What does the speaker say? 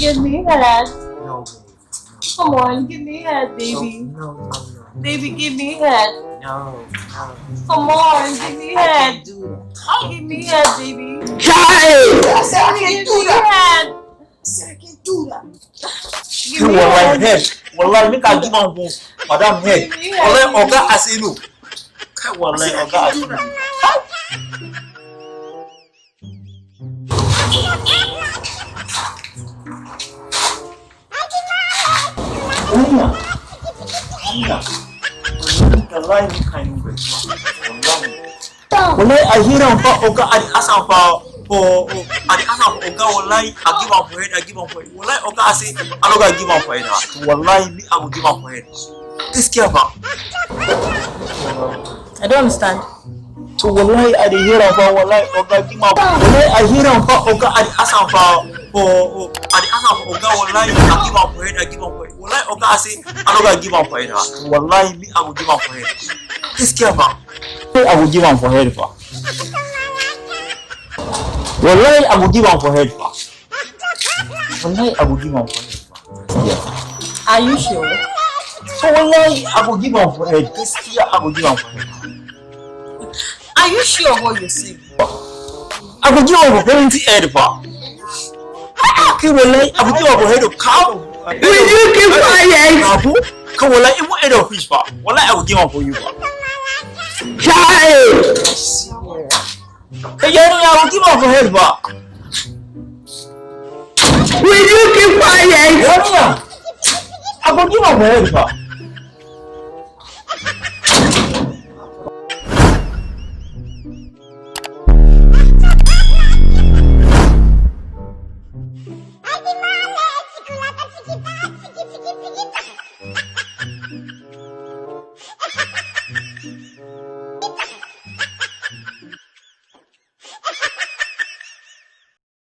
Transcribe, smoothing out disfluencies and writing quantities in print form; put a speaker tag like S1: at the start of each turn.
S1: give me head.
S2: No,
S1: Come on, give me head, baby.
S2: no.
S1: Baby, give me head.
S2: No.
S1: Come on, give me
S2: I
S1: head.
S2: can't do that.
S1: Give me head, baby.
S2: I said I
S1: Give
S2: can't
S1: me
S2: do that.
S1: head.
S2: I said I can't do that.
S1: Give me head.
S3: Wallahi, make I give am madam head.
S1: Give me head,
S3: Wallahi,
S1: baby.
S3: Oga I say no. Wallahi, Oga I say no. Wallahi, I hear him for Oga. I ask him for Oga. Wallahi, I give him for head. I give him for head. Wallahi, Oga I say I no gonna give him for head. Wallahi, me I will give him for head. This care about.
S1: I don't understand.
S3: So wallahi, I hear him for Wallahi, Oga give him. Wallahi, I hear him for Oga. I ask him for Oga. Wallahi, I give him for head. I give him for head. Wallahi, Oga I say I no gonna give him for head. Wallahi, me I will give him for head. This care about. I will give him for head for. Wallahi, I will give him for head for. Wallahi, I will give him for head for. Yeah.
S1: Are you sure?
S3: So wallahi, I will give him for head. This year, I will give him for head.
S1: Are you sure what you're saying?
S3: I will give him for plenty head for. Okay, wallahi, I will give him for head of cow.
S4: Will you keep quiet?
S3: Come wallahi, even head of fish for. Wallahi, I will give him for you for.
S4: Child!
S3: Hey, yeah, I will give him for head for.
S4: Will you keep quiet?
S3: Yeah, I will give him for head for.
S5: Happy